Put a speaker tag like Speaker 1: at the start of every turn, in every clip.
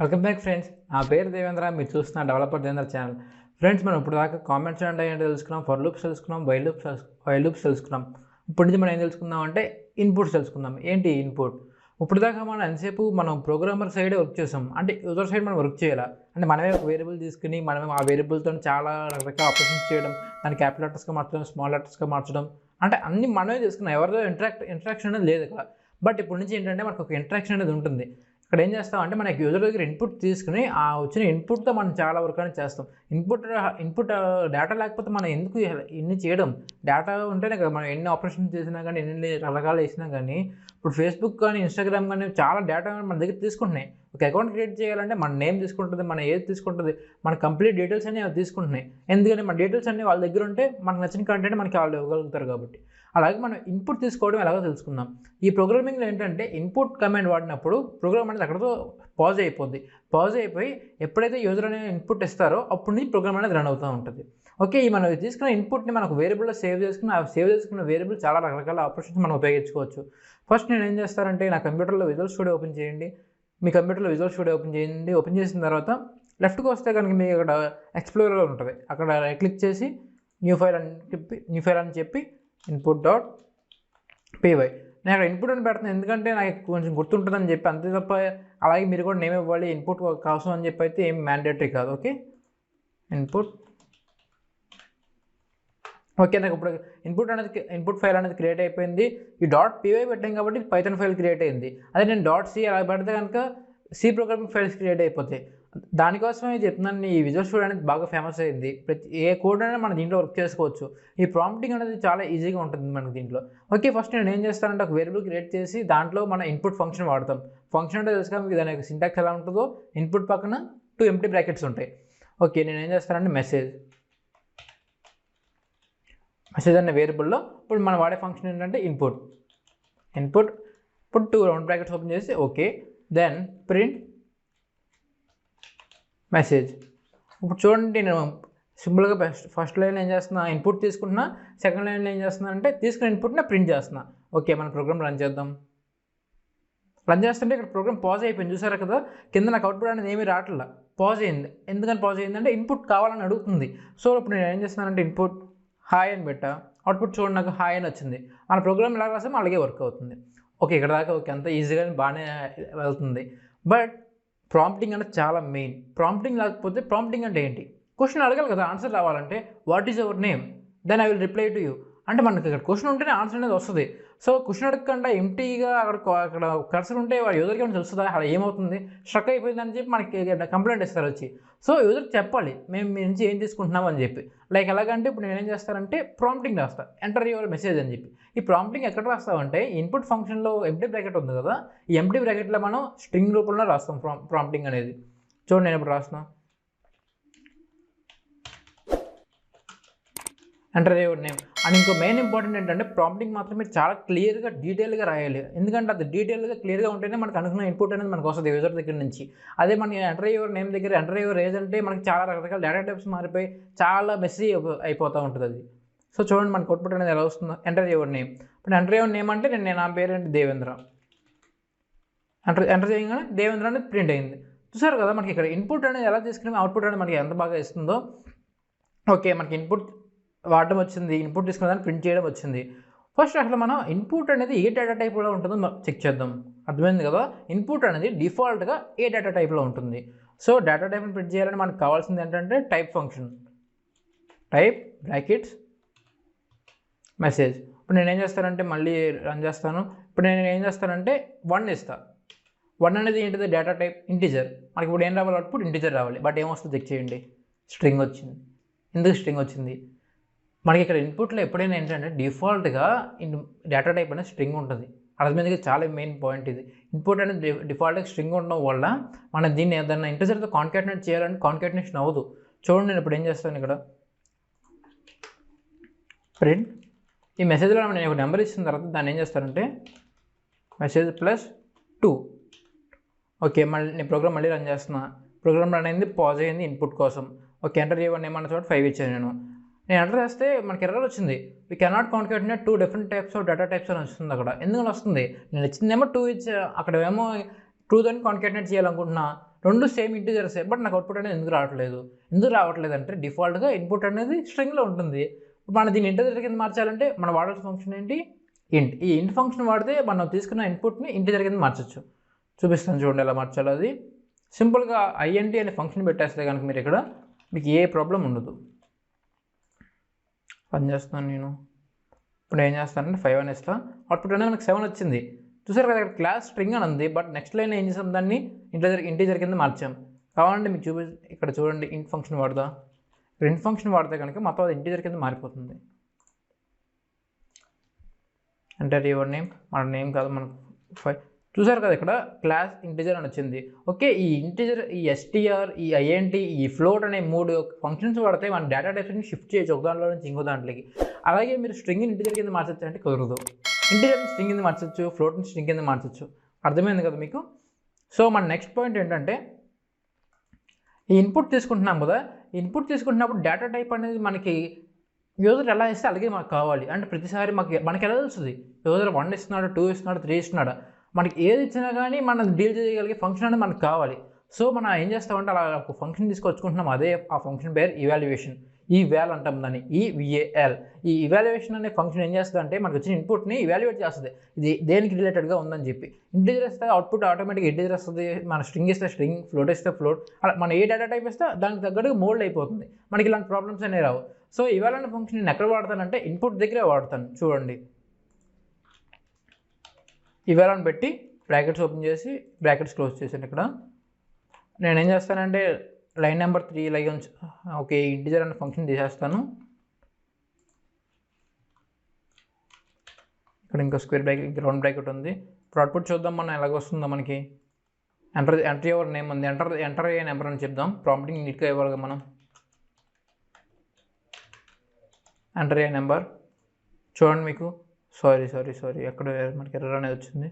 Speaker 1: Welcome back friends. నా పేరు దేవేంద్ర. మీరు చూస్తున్న డెవలపర్ దేవేంద్ర ఛానల్. ఫ్రెండ్స్, మనం ఇప్పుడు దాకా కామెంట్స్ అంటే ఏంటో తెలుసుకున్నాం, ఫర్ లూప్స్ తెలుసుకున్నాం, వైల్ లూప్స్ తెలుసుకున్నాం. ఇప్పుడు నుంచి మనం ఏం తెలుసుకుందాం అంటే ఇన్పుట్స్ తెలుసుకుందాం. ఏంటి ఇన్పుట్? ఇప్పుడు దాకా మనం ఎంతసేపు మనం ప్రోగ్రామర్ సైడే వర్క్ చేసాం, అంటే యూజర్ సైడ్ మనం వర్క్ చేయాలా అంటే మనమే ఒక వేరియబుల్ తీసుకుని మనమే ఆ వేరియబుల్తో చాలా రకరకాల ఆపరేషన్స్ చేయడం, దాన్ని క్యాపిటల్ లెటర్స్గా మార్చడం, స్మాల్ లెటర్స్గా మార్చడం, అంటే అన్ని మనమే చేసుకున్నాం. ఎవరితో ఇంటరాక్షన్ అనేది లేదు ఇక్కడ. బట్ ఇప్పుడు నుంచి ఏంటంటే మనకు ఒక ఇంటరాక్షన్ అనేది ఉంటుంది. ఇక్కడ ఏం చేస్తామంటే మనకి యూజర్ దగ్గర ఇన్పుట్ తీసుకుని ఆ వచ్చిన ఇన్పుట్తో మనం చాలా వర్క్ అనేది చేస్తాం. ఇన్పుట్ డేటా లేకపోతే మనం ఎందుకు ఇన్ని చేయడం? డేటా ఉంటేనే కదా మనం ఎన్ని ఆపరేషన్స్ చేసినా కానీ, ఎన్ని రకాలు వేసినా కానీ. ఇప్పుడు ఫేస్బుక్ కానీ, ఇన్స్టాగ్రామ్ కానీ చాలా డేటా మన దగ్గర తీసుకుంటున్నాయి. ఒక అకౌంట్ క్రియేట్ చేయాలంటే మన నేమ్ తీసుకుంటుంది, మన ఏజ్ తీసుకుంటుంది, మన కంప్లీట్ డీటెయిల్స్ అన్నీ అవి తీసుకుంటున్నాయి. ఎందుకంటే మన డీటెయిల్స్ అన్నీ వాళ్ళ దగ్గర ఉంటే మనకు నచ్చిన కంటెంట్ మనకి వాళ్ళు ఇవ్వగలుగుతారు కాబట్టి. అలాగే మనం ఇన్పుట్ తీసుకోవడం ఎలాగో తెలుసుకుందాం. ఈ ప్రోగ్రామింగ్లో ఏంటంటే ఇన్పుట్ కమాండ్ వాడినప్పుడు ప్రోగ్రామ్ అనేది అక్కడతో పాజ్ అయిపోద్ది. పాజ్ అయిపోయి ఎప్పుడైతే యూజర్ అనేది ఇన్పుట్ ఇస్తారో అప్పుడు నుంచి ప్రోగ్రామ్ అనేది రన్ అవుతూ ఉంటుంది. ఓకే, ఈ మనం తీసుకున్న ఇన్పుట్ని మనకు వేరియబుల్లో సేవ్ చేసుకుని, ఆ సేవ్ చేసుకున్న వేరియబుల్ చాలా రకరకాల ఆపరేషన్స్ మనం ఉపయోగించుకోవచ్చు. ఫస్ట్ నేను ఏం చేస్తానంటే నా కంప్యూటర్లో విజువల్ స్టూడియో ఓపెన్ చేయండి. మీ కంప్యూటర్లో విజువల్ స్టూడియో ఓపెన్ చేయండి. ఓపెన్ చేసిన తర్వాత లెఫ్ట్కి వస్తే కనుక మీకు ఇక్కడ ఎక్స్ప్లోరర్ ఉంటుంది. అక్కడ క్లిక్ చేసి న్యూ ఫైల్ అని చెప్పి input.py నేను అక్కడ ఇన్పుట్ అని పెడుతున్నాను, ఎందుకంటే నాకు కొంచెం గుర్తుంటుందని చెప్పి, అంతే తప్ప అలాగే మీరు కూడా నేమ్ ఇవ్వాలి ఇన్పుట్ కోసం అని చెప్పి అయితే ఏం మ్యాండేటరీ కాదు. Okay, input. ఓకే, నాకు ఇప్పుడు ఇన్పుట్ ఫైల్ అనేది క్రియేట్ అయిపోయింది. ఈ .py పెట్టాం కాబట్టి పైథాన్ ఫైల్ క్రియేట్ అయింది. అదే నేను .c అలా పెడితే కనుక సి ప్రోగ్రామింగ్ ఫైల్స్ క్రియేట్ అయిపోతాయి. దానికోసమే చెప్తున్నాను, ఈ విజువల్ స్టూడియో అనేది బాగా ఫేమస్ అయింది. ఏ కోడ్ అయినా మనం దీంట్లో వర్క్ చేసుకోవచ్చు. ఈ ప్రాంప్టింగ్ అనేది చాలా ఈజీగా ఉంటుంది మనకి దీంట్లో. ఓకే, ఫస్ట్ నేను ఏం చేస్తానంటే ఒక వేరియబుల్ క్రియేట్ చేసి దాంట్లో మన ఇన్పుట్ ఫంక్షన్ వాడతాం. ఫంక్షన్ అంటే తెలుసుగా మీకు, దాని సింటాక్స్ ఎలా ఉంటుందో. ఇన్పుట్ పక్కన 2 ఎంప్టీ బ్రాకెట్స్ ఉంటాయి. ఓకే, నేను ఏం చేస్తానంటే మెసేజ్ అనే వేరియబుల్లో ఇప్పుడు మనం వాడే ఫంక్షన్ ఏంటంటే ఇన్పుట్ ఇప్పుడు 2 రౌండ్ బ్రాకెట్స్ ఓపెన్ చేసి ఓకే, దెన్ ప్రింట్ మెసేజ్. ఇప్పుడు చూడండి, నేను సింపుల్గా ఫస్ట్ లైన్ ఏం చేస్తున్నా, ఇన్పుట్ తీసుకుంటున్నా. సెకండ్ లైన్లో ఏం చేస్తున్నా అంటే తీసుకున్న ఇన్పుట్ని ప్రింట్ చేస్తున్నా. ఓకే, మన ప్రోగ్రామ్ రన్ చేద్దాం. రన్ చేస్తుంటే ఇక్కడ ప్రోగ్రామ్ పాజ్ అయిపోయింది, చూసారా కదా. కింద నాకు అవుట్పుట్ అనేది ఏమీ రావట్లా, పాజ్ అయింది. ఎందుకని పాజ్ అయిందంటే ఇన్పుట్ కావాలని అడుగుతుంది. సో ఇప్పుడు నేను ఏం చేస్తున్నానంటే ఇన్పుట్ హాయ్ అని పెట్టా. అవుట్పుట్ చూడండి, నాకు హాయ్ అని వచ్చింది. మన ప్రోగ్రామ్ ఎలా రాసామో అలాగే వర్క్ అవుతుంది. ఓకే, ఇక్కడ దాకా ఓకే, అంత ఈజీగా బాగానే వెళ్తుంది. బట్ ప్రాంప్టింగ్ అనేది చాలా మెయిన్. ప్రాంప్టింగ్ లేకపోతే, ప్రాంప్టింగ్ అంటే ఏంటి? క్వశ్చన్ అడగాలి కదా, ఆన్సర్ రావాలంటే. What is your name, then I will reply to you. అంటే మనకి ఇక్కడ క్వశ్చన్ ఉంటేనే ఆన్సర్ అనేది వస్తుంది. సో క్వశ్చన్ అడగకుండా ఎంటీగా అక్కడ కర్సర్ ఉంటే యూజర్కి ఏమైనా తెలుస్తుందా, అలా ఏమవుతుంది, స్ట్రక్ అయిపోయిందని చెప్పి మనకి కంప్లైంట్ ఇస్తారు వచ్చి. సో యూజర్కి చెప్పాలి మేము మీ నుంచి ఏం తీసుకుంటున్నాం అని చెప్పి. లైక్ ఎలాగంటే ఇప్పుడు నేను ఏం చేస్తానంటే ప్రాంప్టింగ్ రాస్తాను, ఎంటర్ యువర్ మెసేజ్ అని చెప్పి. ఈ ప్రాంప్టింగ్ ఎక్కడ రాస్తామంటే ఇన్పుట్ ఫంక్షన్లో ఎంప్టీ బ్రాకెట్ ఉంది కదా, ఈ ఎంప్టీ బ్రాకెట్లో మనం స్ట్రింగ్ రూపంలో రాస్తాం ప్రాంప్టింగ్ అనేది. చూడండి, నేను ఇప్పుడు రాస్తున్నా ఎంటర్ యువర్ నేమ్. అండ్ ఇంకో మెయిన్ ఇంపార్టెంట్ ఏంటంటే ప్రాంప్టింగ్ మాత్రం మీరు చాలా క్లియర్గా డీటెయిల్గా రాయాలి. ఎందుకంటే అది డీటెయిల్గా క్లియర్గా ఉంటేనే మనకు అనుకున్న ఇన్పుట్ అనేది మనకు వస్తుంది యూజర్ దగ్గర నుంచి. అదే మన ఎంటర్ యువర్ నేమ్ దగ్గర ఎంటర్ యువర్ ఏజ్ అంటే మనకి చాలా రకరకాల డేటా టైప్స్ మారిపోయి చాలా మెస్సీ అయిపోతూ ఉంటుంది అది. సో చూడండి మనకు అవుట్పుట్ అనేది ఎలా వస్తుందో. Enter your name. ఇప్పుడు ఎంటర్ యువర్ నేమ్ అంటే నేను నా పేరు ఏంటి దేవేంద్ర. ఎంటర్ చేయగానే దేవేంద్ర అనేది ప్రింట్ అయింది. చూసారు కదా, మనకి ఇక్కడ ఇన్పుట్ అనేది ఎలా తీసుకుని అవుట్పుట్ అనేది మనకి ఎంత బాగా ఇస్తుందో. ఓకే, మనకి ఇన్పుట్ వాడడం వచ్చింది, ఇన్పుట్ తీసుకున్న దాన్ని ప్రింట్ చేయడం వచ్చింది. ఫస్ట్ అసలు మనం ఇన్పుట్ అనేది ఏ డేటా టైప్లో ఉంటుందో చెక్ చేద్దాం. అర్థమైంది కదా, ఇన్పుట్ అనేది డిఫాల్ట్గా ఏ డేటా టైప్లో ఉంటుంది. సో డేటా టైప్ని ప్రింట్ చేయాలని మనకు కావాల్సింది ఏంటంటే type function, type brackets message. ఇప్పుడు నేను ఏం చేస్తానంటే మళ్ళీ రన్ చేస్తాను. ఇప్పుడు నేను ఏం చేస్తానంటే 1 ఇస్తాను. 1 అనేది ఏంటిది, డేటా టైప్ ఇంటిజర్. మనకి ఇప్పుడు ఏం రావాలి, అవుట్పుట్ ఇంటిజర్ రావాలి. బట్ ఏమొస్తుంది చెక్ చేయండి, స్ట్రింగ్ వచ్చింది. ఎందుకు స్ట్రింగ్ వచ్చింది? మనకి ఇక్కడ ఇన్పుట్లో ఎప్పుడైనా ఏంటంటే డిఫాల్ట్గా డేటా టైప్ అనేది స్ట్రింగ్ ఉంటుంది. అర్థమైంది, చాలా మెయిన్ పాయింట్ ఇది. ఇన్పుట్ అనేది డిఫాల్ట్గా స్ట్రింగ్ ఉండడం వల్ల మనం దీన్ని ఏదైనా ఇంటిజర్తో కాన్కాటినేట్ చేయాలంటే కాన్కాటినేషన్ అవ్వదు. చూడండి, నేను ఇప్పుడు ఏం చేస్తాను, ఇక్కడ ప్రింట్ ఈ మెసేజ్లో నేను ఒక నెంబర్ ఇచ్చిన తర్వాత దాన్ని ఏం చేస్తానంటే మెసేజ్ +2. ఓకే, మళ్ళీ నేను ప్రోగ్రామ్ మళ్ళీ రన్ చేస్తున్నా. ప్రోగ్రామ్ రన్ అయింది, పాజ్ అయింది ఇన్పుట్ కోసం. ఓకే, ఎంటర్ చేయమని ఏమన్న చోట 5 ఇచ్చాను నేను ఎంటర్ చేస్తే మనకి ఎర్రర్ వచ్చింది. We cannot కాన్కాటినేట్ 2 different types of data types అని వస్తుంది. అక్కడ ఎందుకని వస్తుంది, నేను ఇచ్చిందేమో 2 ఇచ్చా, అక్కడ ఏమో 2 దాన్ని కాన్కాటినేట్ చేయాలనుకుంటున్నా. రెండు సేమ్ ఇంటీజర్సే, బట్ నాకు అవుట్పుట్ అనేది ఎందుకు రావట్లేదు అంటే డిఫాల్ట్గా ఇన్పుట్ అనేది స్ట్రింగ్లో ఉంటుంది. మనం దీన్ని ఇంటీజర్ కింద మార్చాలంటే మనం వాడాల్సిన ఫంక్షన్ ఏంటి, ఇంట్. ఈ ఇంట్ ఫంక్షన్ వాడితే మనం తీసుకున్న ఇన్పుట్ని ఇంటీజర్ కింద మార్చచ్చు. చూపిస్తాను చూడండి ఎలా మార్చాలో. అది సింపుల్గా ఐఎన్టీ అనే ఫంక్షన్ పెట్టేస్తే కనుక మీరు ఇక్కడ మీకు ఏ ప్రాబ్లం ఉండదు. పని చేస్తాను నేను. ఇప్పుడు ఏం చేస్తానంటే 5 అని ఇస్తాను, అవుట్పుట్ అనేది మనకు 7 వచ్చింది. చూసారు కదా, ఇక్కడ క్లాస్ స్ట్రింగ్ అని ఉంది, బట్ నెక్స్ట్ లైన్ ఏం చేసాం, దాన్ని ఇంటీజర్ కింద మార్చాం. కావాలంటే మీకు ఇక్కడ చూడండి, ఇంట్ ఫంక్షన్ వాడదా. ఇక్కడ ఇంట్ ఫంక్షన్ వాడితే కనుక మొత్తం అది ఇంటీజర్ కింద మారిపోతుంది. ఎంటర్ యువర్ నేమ్, మన నేమ్ కాదు, మనకు 5. చూసారు కదా, ఇక్కడ క్లాస్ ఇంటీజర్ అని వచ్చింది. ఓకే, ఈ ఇంటీజర్, ఈ ఎస్టీఆర్, ఈ ఐఎన్టీ, ఈ ఫ్లోట్ అనే 3 ఫంక్షన్స్ వాడితే మన డేటా టైప్ని షిఫ్ట్ చేయొచ్చు ఒక దాంట్లో నుంచి ఇంకో దాంట్లోకి. అలాగే మీరు స్ట్రింగ్ని ఇంటీజర్ కింద మార్చచ్చు అంటే కుదరదు. ఇంటీజర్ని స్ట్రింగ్ కింద మార్చచ్చు, ఫ్లోట్ని స్ట్రింగ్ కింద మార్చచ్చు. అర్థమైంది కదా మీకు? సో మన నెక్స్ట్ పాయింట్ ఏంటంటే, ఈ ఇన్పుట్ తీసుకుంటున్నాం కదా, ఇన్పుట్ తీసుకుంటున్నప్పుడు డేటా టైప్ అనేది మనకి యూజర్ ఎలా ఇస్తే అలాగే మనకు కావాలి. అంటే ప్రతిసారి మనకి ఎలా తెలుస్తుంది యూజర్ 1 ఇస్తున్నాడు, 2 ఇస్తున్నాడు, 3 ఇస్తున్నాడు. మనకి ఏది ఇచ్చినా కానీ మనం డీల్ చేయగలిగే ఫంక్షన్ అనేది మనకు కావాలి. సో మనం ఏం చేస్తామంటే అలా ఒక ఫంక్షన్ తీసుకొచ్చుకుంటున్నాం, అదే ఆ ఫంక్షన్ పేరు ఇవాల్యుయేషన్. ఈ వాల్ అంటాం దాన్ని, ఈవిఏఎల్. ఈ ఇవాల్యుయేషన్ అనే ఫంక్షన్ ఏం చేస్తుంది అంటే మనకు వచ్చిన ఇన్పుట్ని ఇవాల్యుయేట్ చేస్తుంది, ఇది దేనికి రిలేటెడ్గా ఉందని చెప్పి. ఇంటీజర్ ఇస్తే అవుట్పుట్ ఆటోమేటిక్గా ఇంటీజర్ వస్తుంది, మన స్ట్రింగ్ ఇస్తే స్ట్రింగ్, ఫ్లోట్ ఇస్తే ఫ్లోట్, అలా మనం ఏ డేటా టైప్ ఇస్తే దానికి తగ్గట్టుగా మోల్డ్ అయిపోతుంది. మనకి ఇలాంటి ప్రాబ్లమ్స్ అనేవి రావు. సో ఇవాళ అనే ఫంక్షన్ నేను ఎక్కడ వాడతానంటే ఇన్పుట్ దగ్గరే వాడతాను. చూడండి, ఇవాళని పెట్టి బ్రాకెట్స్ ఓపెన్ చేసి బ్రాకెట్స్ క్లోజ్ చేసాను. ఇక్కడ నేను ఏం చేస్తానంటే లైన్ నెంబర్ 3 ఇలాగే ఓకే, ఇంటీజర్ అనే ఫంక్షన్ తీసేస్తాను. ఇక్కడ ఇంకా స్క్వేర్ బ్రాకెట్, ఇంకా రౌండ్ బ్రాకెట్ ఉంది. ఇప్పుడు అవుట్పుట్ చూద్దాం మనం ఎలాగ వస్తుందో. మనకి ఎంటర్ యువర్ నేమ్ ఉంది, ఎంటర్ అయ్యే నెంబర్ అని చెప్దాం. ప్రాంప్టింగ్ నీట్గా ఇవ్వాలి మనం. ఎంటర్ అయ్యే నెంబర్ చూడండి, మీకు సారీ ఎక్కడ మనకి ఎర్రర్ అనేది వచ్చింది.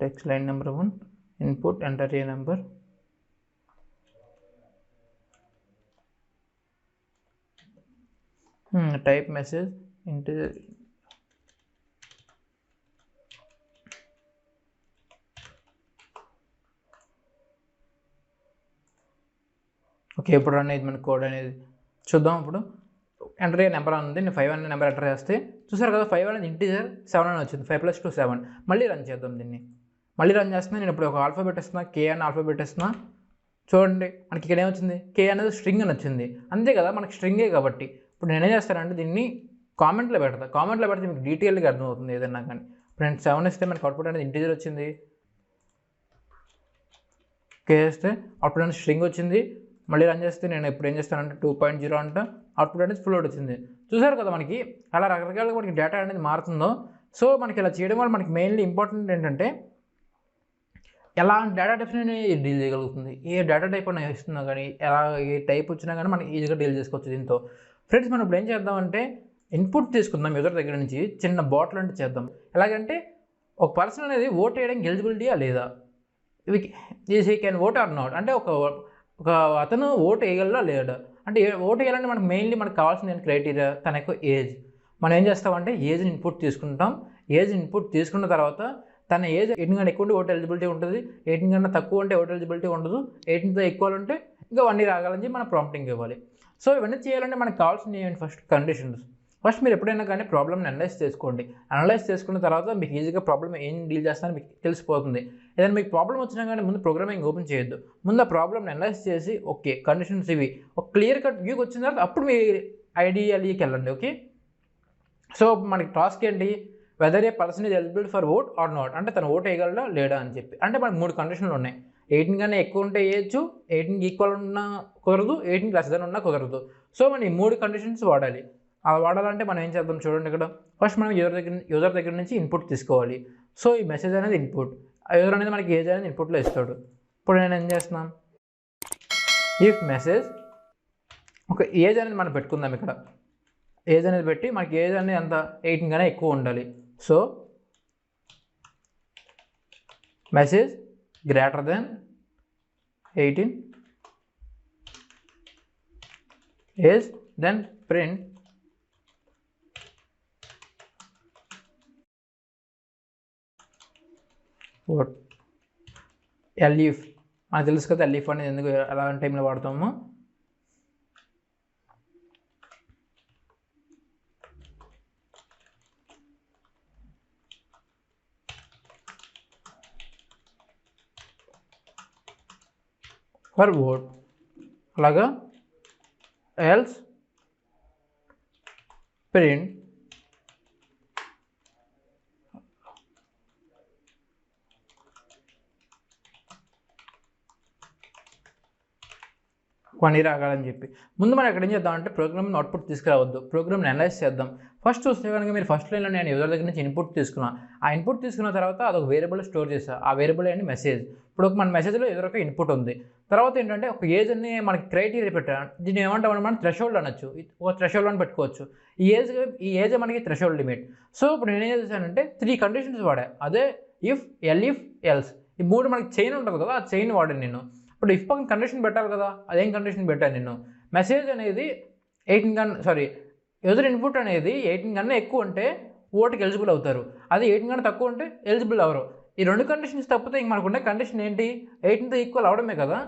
Speaker 1: Text line number 1, input enter a number. Type message integer. Okay, ఇప్పుడు రన్ అయ్యింది మన కోడ్ అనేది. చూద్దాం ఇప్పుడు. ఎంటర్ అయ్యే నెంబర్ ఉంది, నేను 5 అనే నెంబర్ ఎంటర్ చేస్తే చూసారు కదా, 5 అనేది ఇంటీజర్, 7 అని వచ్చింది. 5 + 2 7. మళ్ళీ రన్ చేద్దాం దీన్ని. మళ్ళీ రన్ చేస్తున్నా. నేను ఇప్పుడు ఒక ఆల్ఫాబెట్ ఇస్తున్నా, కే అని ఆల్ఫాబెట్ ఇస్తున్నా. చూడండి, మనకి ఇక్కడ ఏమొచ్చింది, కే అనేది స్ట్రింగ్ అని వచ్చింది. అంతే కదా, మనకి స్ట్రింగే కాబట్టి. ఇప్పుడు నేనేం చేస్తానంటే దీన్ని కామెంట్లో పెడితే మీకు డీటెయిల్గా అర్థమవుతుంది ఏదన్నా కానీ. ఇప్పుడు నేను 7 ఇస్తే మనకి అవుట్పుట్ అనేది ఇంటీజర్ వచ్చింది. కే ఇస్తే అవుట్పుట్ అనేది స్ట్రింగ్ వచ్చింది. మళ్ళీ రన్ చేస్తే నేను ఇప్పుడు ఏం చేస్తానంటే 2.0 అంట, అవుట్పుట్ అనేది ఫ్లోట్ వచ్చింది. చూసారు కదా, మనకి అలా రకరకాలుగా మనకి డేటా అనేది మారుతుందో. సో మనకి ఇలా చేయడం వల్ల మనకి మెయిన్లీ ఇంపార్టెంట్ ఏంటంటే ఎలా డేటా టైప్ని డీల్ చేయగలుగుతుంది. ఏ డేటా టైప్ అని ఇస్తున్నా కానీ, ఎలా ఏ టైప్ వచ్చినా కానీ మనం ఈజీగా డీల్ చేసుకోవచ్చు దీంతో. ఫ్రెండ్స్, మనం ఇప్పుడు ఏం చేద్దామంటే ఇన్పుట్ తీసుకుందాం యూజర్ దగ్గర నుంచి, చిన్న బాటిల్ అంటే చేద్దాం. ఎలాగంటే ఒక పర్సన్ అనేది ఓట్ వేయడానికి ఎలిజిబిలిటీయా లేదా, he can vote or not, అంటే ఒక అతను ఓటు వేయగలడా లేడా. అంటే ఓటు వేయాలంటే మనకు మెయిన్లీ మనకు కావాల్సిన క్రైటీరియా తన యొక్క ఏజ్. మనం ఏం చేస్తామంటే ఏజ్ని ఇన్పుట్ తీసుకుంటాం. ఏజ్ ఇన్పుట్ తీసుకున్న తర్వాత తన ఏజ్ 18 కన్నా ఎక్కువ ఉంటే ఓటు ఎలిజిబిలిటీ ఉంటుంది, 18 కన్నా తక్కువ ఉంటే ఓటు ఎలిజిబిలిటీ ఉండదు, 18తో ఎక్కువ ఉంటే ఇంకా 1 year ఆగాలని చెప్పి మనం ప్రాంప్టింగ్ ఇవ్వాలి. సో ఇవన్నీ చేయాలంటే మనకు కావాల్సిన ఫస్ట్ కండిషన్స్. ఫస్ట్ మీరు ఎప్పుడైనా కానీ ప్రాబ్లమ్ని అనలైజ్ చేసుకోండి. అనలైజ్ చేసుకున్న తర్వాత మీకు ఈజీగా ప్రాబ్లమ్ ఏం డీల్ చేస్తారో మీకు తెలిసిపోతుంది. ఏదైనా మీకు ప్రాబ్లం వచ్చినా కానీ ముందు ప్రోగ్రామింగ్ ఓపెన్ చేయొద్దు. ముందు ఆ ప్రాబ్లమ్ని అనలైజ్ చేసి ఓకే కండిషన్స్ ఇవి ఒక క్లియర్ కట్ వ్యూకి వచ్చిన తర్వాత అప్పుడు మీ ఐడియాలీకి వెళ్ళండి. ఓకే, సో మనకి టాస్క్ ఏంటి, whether a person is eligible for vote or not, అంటే తను ఓట్ వేయగలడా లేడా అని చెప్పి. అంటే మనకు 3 కండిషన్లు ఉన్నాయి. 18 కన్నా ఎక్కువ ఉంటే వేయచ్చు, 18కి ఈక్వల్ ఉన్నా కుదరదు, 18 లెస్ దెన్ ఉన్నా కుదరదు. సో మనం ఈ 3 కండిషన్స్ వాడాలి. అలా వాడాలంటే మనం ఏం చేద్దాం చూడండి. ఇక్కడ ఫస్ట్ మనం యూజర్ దగ్గర నుంచి ఇన్పుట్ తీసుకోవాలి. సో ఈ మెసేజ్ అనేది ఇన్పుట్, ఆ యూజర్ అనేది మనకి ఏజ్ అనేది ఇన్పుట్లో ఇస్తాడు. ఇప్పుడు నేను ఏం చేస్తున్నాం, ఇఫ్ మెసేజ్ ఒక ఏజ్ అనేది మనం పెట్టుకుందాం. ఇక్కడ ఏజ్ అనేది పెట్టి మనకి ఏజ్ అనేది అంత 18 కన్నా ఎక్కువ ఉండాలి. So message greater than 18, age then print word elif. మనకు తెలుసు కదా ఎల్ఈఫ్ అనేది ఎందుకు ఎలాంటి టైంలో వాడతాము. ఫర్ వర్డ్ అలాగా ఎల్స్ ప్రింట్ వన్ ఇయర్ ఆగాలని చెప్పి. ముందు మనం ఎక్కడ ఏం చేద్దామంటే ప్రోగ్రామ్ని అవుట్పుట్ తీసుకురావద్దు, ప్రోగ్రామ్ని అనలైజ్ చేద్దాం. ఫస్ట్ చూస్తే కనుక మీరు ఫస్ట్ లైన్లో నేను యూజర్ దగ్గర నుంచి ఇన్పుట్ తీసుకున్నాను. ఆ ఇన్పుట్ తీసుకున్న తర్వాత అదొక వేరియబుల్ స్టోర్ చేసా. ఆ వేరియబుల్ ఏంటి మెసేజ్. ఇప్పుడు మన మెసేజ్లో ఏదో ఒక ఇన్పుట్ ఉంది. తర్వాత ఏంటంటే ఒక ఏజ్ అని మనకి క్రైటీరియా పెట్టాను. దీన్ని ఏమంటామంటే మనం థ్రెషోల్డ్ అనొచ్చు, ఒక థ్రెషోల్డ్ అని పెట్టుకోవచ్చు. ఈ ఏజ్ మనకి థ్రెషోల్డ్ లిమిట్. సో ఇప్పుడు నేనేం చేశానంటే 3 కండిషన్స్ వాడా. అదే ఇఫ్, ఎల్ఇఫ్, ఎల్స్. ఈ 3 మనకి చైన్ ఉంటుంది కదా, ఆ చైన్ వాడాను నేను. ఇప్పుడు ఇఫ్ పక్కన కండిషన్ పెట్టాలి కదా, అదేం కండిషన్ పెట్టాను నేను. మెసేజ్ అనేది 18 యూజర్ ఇన్పుట్ అనేది 18 కన్నా ఎక్కువ ఉంటే ఓటుకి ఎలిజిబుల్ అవుతారు. అది 18 కన్నా తక్కువ ఉంటే ఎలిజిబుల్ అవ్వరు. ఈ 2 కండిషన్స్ తప్పితే ఇంక మనకు ఉండే కండిషన్ ఏంటి, 18తో ఈక్వల్ అవడమే కదా.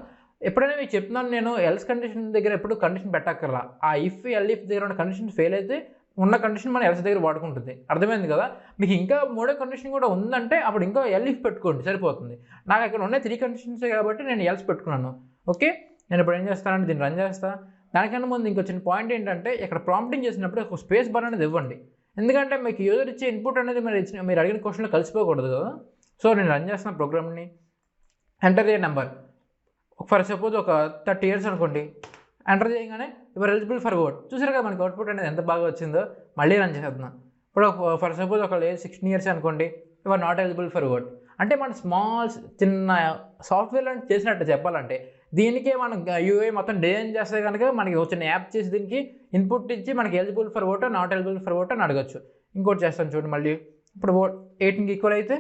Speaker 1: ఎప్పుడైనా మీకు చెప్తున్నాను నేను, ఎల్స్ కండిషన్ దగ్గర ఎప్పుడు కండిషన్ పెట్టక్కర్లా. ఆ ఇఫ్, ఎల్ఇఫ్ దగ్గర ఉన్న కండిషన్ ఫెయిల్ అయితే ఉన్న కండిషన్ మన ఎల్స్ దగ్గర వాడుకుంటుంది. అర్థమైంది కదా. మీకు ఇంకా 3వ కండిషన్ కూడా ఉందంటే అప్పుడు ఇంకా ఎల్ఇఫ్ పెట్టుకోండి సరిపోతుంది. నాకు ఇక్కడ ఉన్న 3 కండిషన్సే కాబట్టి నేను ఎల్స్ పెట్టుకున్నాను. ఓకే, నేను ఇప్పుడు ఏం చేస్తానంటే దీన్ని రన్ చేస్తా. దానికన్నా ముందు ఇంకొచ్చిన పాయింట్ ఏంటంటే ఇక్కడ ప్రాంప్టింగ్ చేసినప్పుడు ఒక స్పేస్ బార్ అనేది ఇవ్వండి. ఎందుకంటే మీకు యూజర్ ఇచ్చే ఇన్పుట్ అనేది మీరు అడిగిన క్వశ్చన్లో కలిసిపోకూడదు కదా. సో నేను రన్ చేస్తున్న ప్రోగ్రామ్ని enter a number, for suppose ఒక 30 years అనుకోండి. ఎంటర్ చేయగానే యువర్ ఎలిజిబుల్ ఫర్ ఓట్. చూసారు కదా మనకి అవుట్పుట్ అనేది ఎంత బాగా వచ్చిందో. మళ్ళీ రన్ చేసేద్దాం. ఇప్పుడు ఫర్ సపోజ్ ఒక 16 years అనుకోండి, your not eligible for vote. అంటే మన చిన్న సాఫ్ట్వేర్ లాంటి చేసినట్టు చెప్పాలంటే. దీనికే మనం యూఐ మొత్తం డిజైన్ చేస్తే కనుక మనకి వచ్చిన యాప్ చేసి దీనికి ఇన్పుట్ ఇచ్చి మనకి eligible for vote, not eligible for vote అని అడగచ్చు. ఇంకోటి చేస్తాను చూడండి మళ్ళీ. ఇప్పుడు 18కి ఈక్వల్ అయితే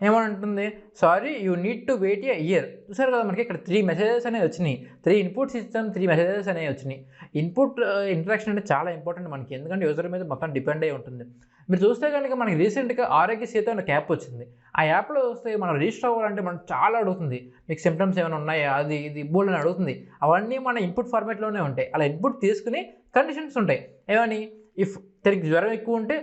Speaker 1: ఏమంటుంది, sorry you need to wait a year. చూసారు కదా మనకి ఇక్కడ 3 messages అనేవి వచ్చినాయి. 3 ఇన్పుట్స్ ఇచ్చాం, 3 messages అనేవి వచ్చినాయి. ఇన్పుట్ ఇంటరాక్షన్ అంటే చాలా ఇంపార్టెంట్ మనకి, ఎందుకంటే యూజర్ మీద మొత్తం డిపెండ్ అయి ఉంటుంది. మీరు చూస్తే కనుక మనకి రీసెంట్గా ఆరోగ్య సేతు అనే యాప్ వచ్చింది. ఆ యాప్లో వస్తే మనం రిజిస్టర్ అవ్వాలంటే మనం చాలా అడుగుతుంది. మీకు సిమ్టమ్స్ ఏమైనా ఉన్నాయా, అది ఇది బోల్డ్ అని అడుగుతుంది. అవన్నీ మన ఇన్పుట్ ఫార్మేట్లోనే ఉంటాయి. అలా ఇన్పుట్ తీసుకుని కండిషన్స్ ఉంటాయి. ఏమని, ఇఫ్ తనకి జ్వరం ఎక్కువ ఉంటే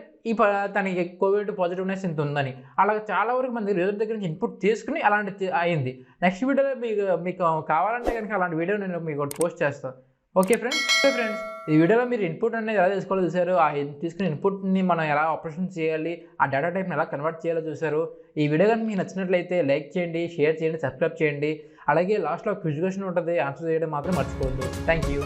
Speaker 1: తనకి కోవిడ్ పాజిటివ్నెస్ ఇంత ఉందని. అలా చాలా వరకు మన యూజర్ దగ్గర నుంచి ఇన్పుట్ తీసుకుని అలాంటి అయింది. నెక్స్ట్ వీడియోలో మీకు కావాలంటే కనుక అలాంటి వీడియో నేను మీకు పోస్ట్ చేస్తాను. ఓకే ఫ్రెండ్స్, ఈ వీడియోలో మీరు ఇన్పుట్ అనేది ఎలా తీసుకోవాలో చూసారు. ఆ తీసుకున్న ఇన్పుట్ని మనం ఎలా ఆపరేషన్ చేయాలి, ఆ డేటా టైప్ని ఎలా కన్వర్ట్ చేయాలో చూసారు. ఈ వీడియో కానీ మీకు నచ్చినట్లయితే లైక్ చేయండి, షేర్ చేయండి, సబ్స్క్రైబ్ చేయండి. అలాగే లాస్ట్లో క్విజ్ క్వశ్చన్ ఉంటుంది, ఆన్సర్ చేయడం మాత్రం మర్చిపోవద్దు. Thank you.